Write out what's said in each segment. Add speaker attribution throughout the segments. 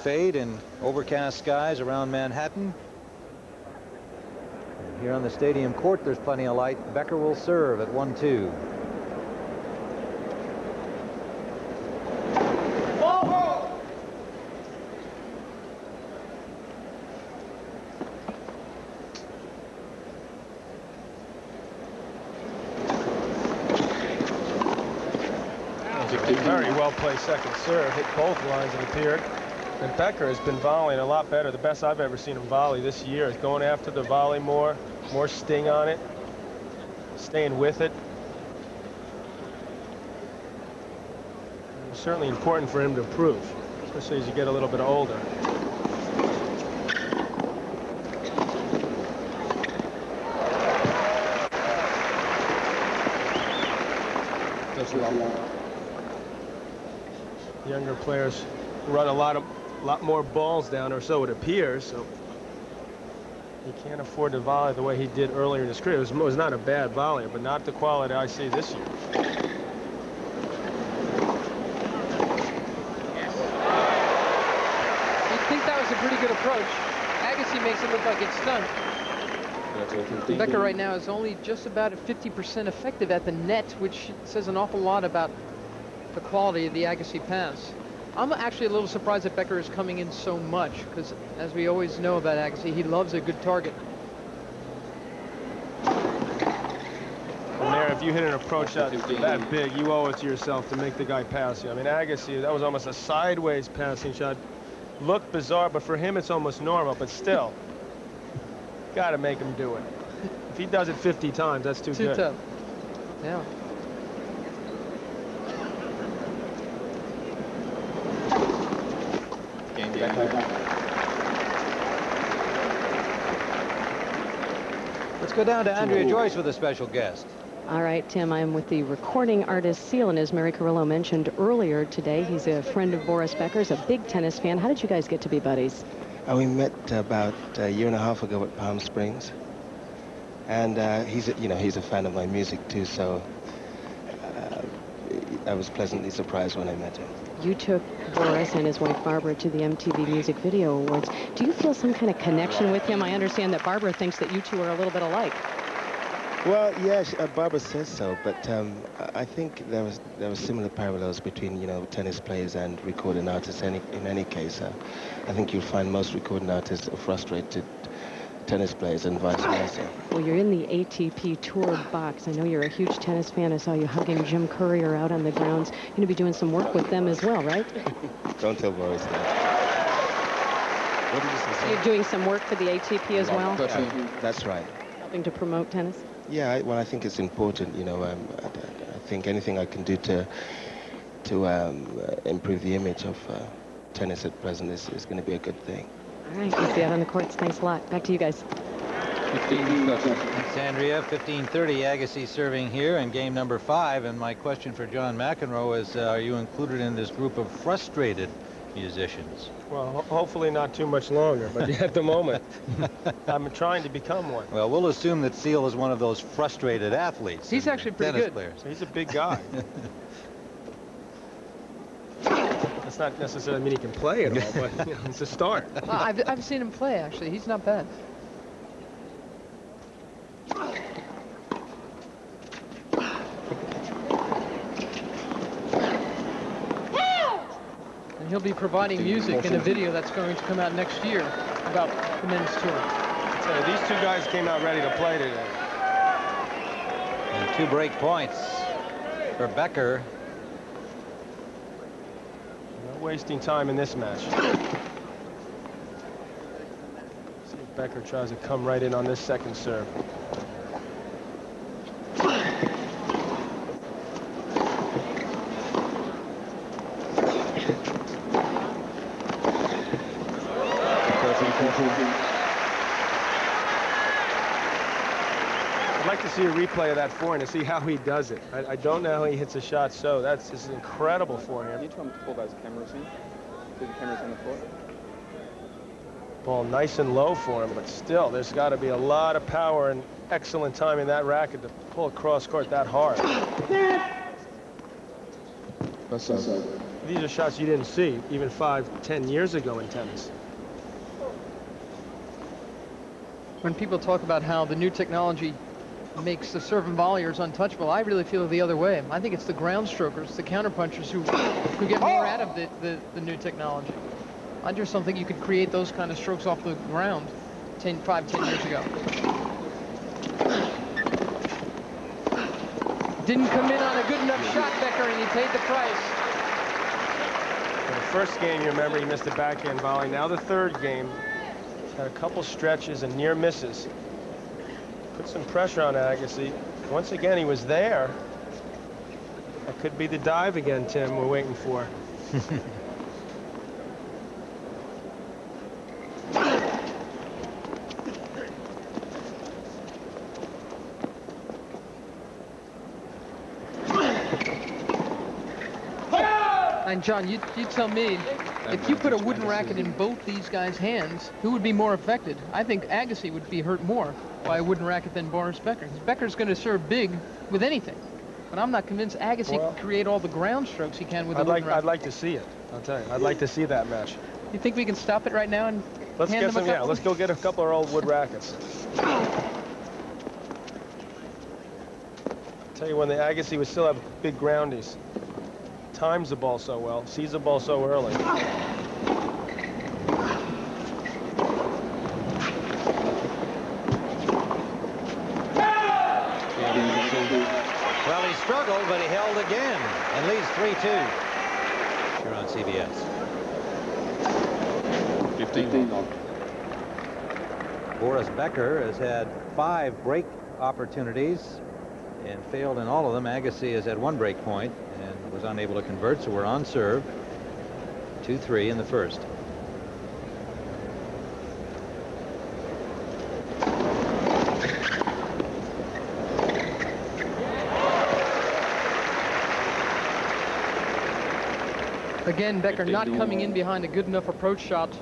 Speaker 1: fade in overcast skies around Manhattan. And here on the stadium court, there's plenty of light. Becker will serve at 1-2.
Speaker 2: Very well placed second serve, hit both lines, it appeared. And Becker has been volleying a lot better. The best I've ever seen him volley this year is going after the volley more sting on it, staying with it. It's certainly important for him to improve, especially as you get a little bit older. Younger players run a lot more balls down, or so it appears. So he can't afford to volley the way he did earlier in his career. It was not a bad volleyer, but not the quality I see this year.
Speaker 3: You'd think that was a pretty good approach. Agassi makes it look like it's done. Becker right now is only just about at 50% effective at the net, which says an awful lot about the quality of the Agassi pass. I'm actually a little surprised that Becker is coming in so much, because as we always know about Agassi, he loves a good target.
Speaker 2: And there, if you hit an approach shot that big, you owe it to yourself to make the guy pass you. I mean, Agassi, that was almost a sideways passing shot. Looked bizarre, but for him it's almost normal, but still, got to make him do it. If he does it 50 times, that's too good.
Speaker 3: Tough. Yeah.
Speaker 1: Let's go down to Andrea Joyce with a special guest.
Speaker 4: All right, Tim, I'm with the recording artist Seal, and as Mary Carrillo mentioned earlier today, he's a friend of Boris Becker's, a big tennis fan. How did you guys get to be buddies?
Speaker 5: We met about a year and a half ago at Palm Springs, and he's a fan of my music too, so I was pleasantly surprised when I met him.
Speaker 4: You took Boris and his wife Barbara to the MTV Music Video Awards. Do you feel some kind of connection with him? I understand that Barbara thinks that you two are a little bit alike.
Speaker 5: Well, yeah, Barbara says so, but I think there was similar parallels between tennis players and recording artists. In any case, I think you'll find most recording artists are frustrated tennis players and vice versa.
Speaker 4: Well, you're in the ATP Tour box. I know you're a huge tennis fan. I saw you hugging Jim Courier out on the grounds. You're going to be doing some work with them as well, right?
Speaker 5: Don't tell Boris that. What did you say?
Speaker 4: You're doing some work for the ATP as well?
Speaker 5: That's right.
Speaker 4: Helping to promote tennis?
Speaker 5: Yeah, well, I think it's important. I think anything I can do to improve the image of tennis at present is going to be a good thing.
Speaker 4: All right, we'll see you out on the courts. Thanks a lot. Back to you guys.
Speaker 1: Thanks, Andrea. 15:30, Agassi serving here in game number 5. And my question for John McEnroe is, are you included in this group of frustrated musicians?
Speaker 2: Well, hopefully not too much longer, but at the moment, I'm trying to become one.
Speaker 1: Well, we'll assume that Seal is one of those frustrated athletes.
Speaker 3: He's actually pretty good.
Speaker 1: Players.
Speaker 2: He's a big guy. That's not necessarily mean he can play at all, but it's a start.
Speaker 3: I've seen him play, actually. He's not bad. And he'll be providing music in a video that's going to come out next year about the men's tour.
Speaker 2: So these two guys came out ready to play today.
Speaker 1: And 2 break points for Becker.
Speaker 2: No wasting time in this match. See if Becker tries to come right in on this second serve. I'd like to see a replay of that forehand to see how he does it. I don't know how he hits a shot, so that's just incredible for him.
Speaker 6: You told him to pull those cameras in. See the cameras on the floor.
Speaker 2: Ball nice and low for him, but still, there's got to be a lot of power and excellent time in that racket to pull across court that hard.
Speaker 6: That's
Speaker 2: These are shots you didn't see even 5, 10 years ago in tennis.
Speaker 3: When people talk about how the new technology makes the serve and volleyers untouchable, I really feel the other way. I think it's the ground strokers, the counterpunchers who get more out of the new technology. I just don't think you could create those kind of strokes off the ground 5, 10 years ago. Didn't come in on a good enough shot, Becker, and he paid the price.
Speaker 2: In the first game, you remember, he missed a backhand volley. Now the third game, he's had a couple stretches and near misses. Put some pressure on Agassi. Once again, he was there. That could be the dive again, Tim, we're waiting for.
Speaker 3: And John, you tell me, if you put a wooden racket in both these guys' hands, who would be more affected? I think Agassi would be hurt more by a wooden racket than Boris Becker. Because Becker's going to serve big with anything. But I'm not convinced Agassi can create all the ground strokes he can with a wooden racket.
Speaker 2: I'd like to see it. I'll tell you. I'd like to see that match.
Speaker 3: You think we can stop it right now and
Speaker 2: let's
Speaker 3: hand
Speaker 2: get
Speaker 3: them
Speaker 2: some,
Speaker 3: a couple?
Speaker 2: let's go get a couple of old wood rackets. Tell you, when the Agassi would still have big groundies. Times the ball so well, sees the ball so early.
Speaker 1: Well, he struggled, but he held again and leads 3-2. Here on CBS.
Speaker 6: 15.
Speaker 1: Boris Becker has had 5 break opportunities and failed in all of them. Agassi has had 1 break point and was unable to convert, so we're on serve. 2-3 in the first.
Speaker 3: Again, Becker not coming in behind a good enough approach shot.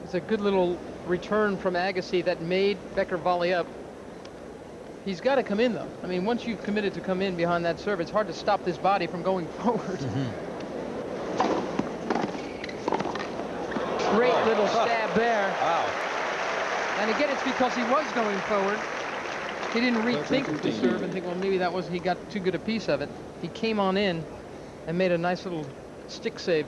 Speaker 3: It's a good little return from Agassi that made Becker volley up. He's got to come in, though. I mean, once you've committed to come in behind that serve, it's hard to stop this body from going forward. Great little stab there.
Speaker 1: Wow.
Speaker 3: And again, it's because he was going forward. He didn't rethink the serve and think, well, maybe that wasn't, he got too good a piece of it. He came on in and made a nice little stick save.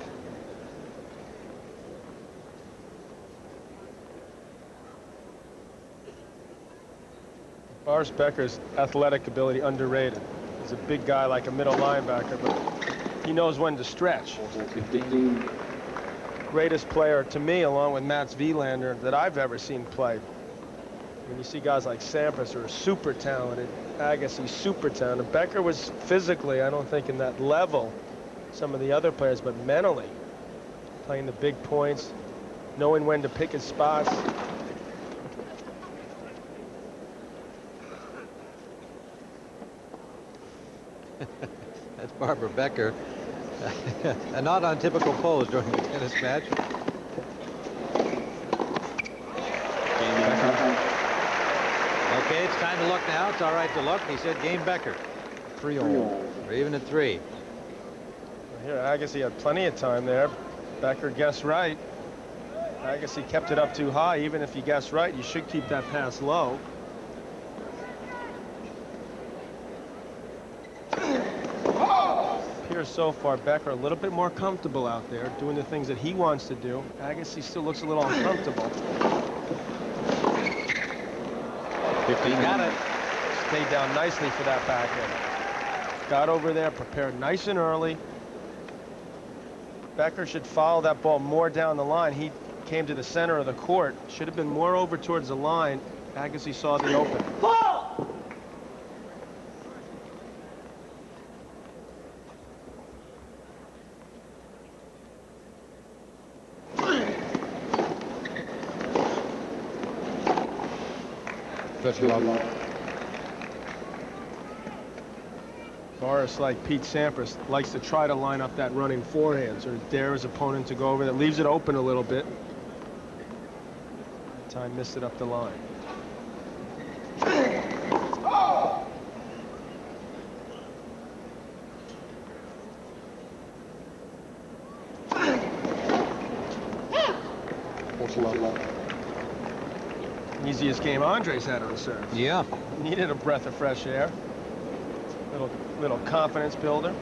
Speaker 2: Boris Becker's athletic ability underrated. He's a big guy like a middle linebacker, but he knows when to stretch. Greatest player to me, along with Mats Wilander, that I've ever seen play. When you see guys like Sampras who are super talented, Agassi super talented. Becker was physically, I don't think, in that level, some of the other players, but mentally, playing the big points, knowing when to pick his spots.
Speaker 1: That's Barbara Becker. A not untypical pose during a tennis match. Okay, it's time to look now. It's all right to look. He said game Becker. 3-all. We're even at 3.
Speaker 2: Here, Agassi had plenty of time there. Becker guessed right. Agassi kept it up too high. Even if you guess right, you should keep that pass low. Appears so far Becker a little bit more comfortable out there, doing the things that he wants to do. Agassi still looks a little uncomfortable.
Speaker 1: 15. Got it.
Speaker 2: Stayed down nicely for that backhand. Got over there, prepared nice and early. Becker should follow that ball more down the line. He came to the center of the court. Should have been more over towards the line. Agassi saw the open. Boris, like Pete Sampras, likes to try to line up that running forehand, sort of dare his opponent to go over that, leaves it open a little bit. That time missed it up the line. Easiest game Andre's had on the serve.
Speaker 1: Yeah.
Speaker 2: Needed a breath of fresh air. Little confidence builder.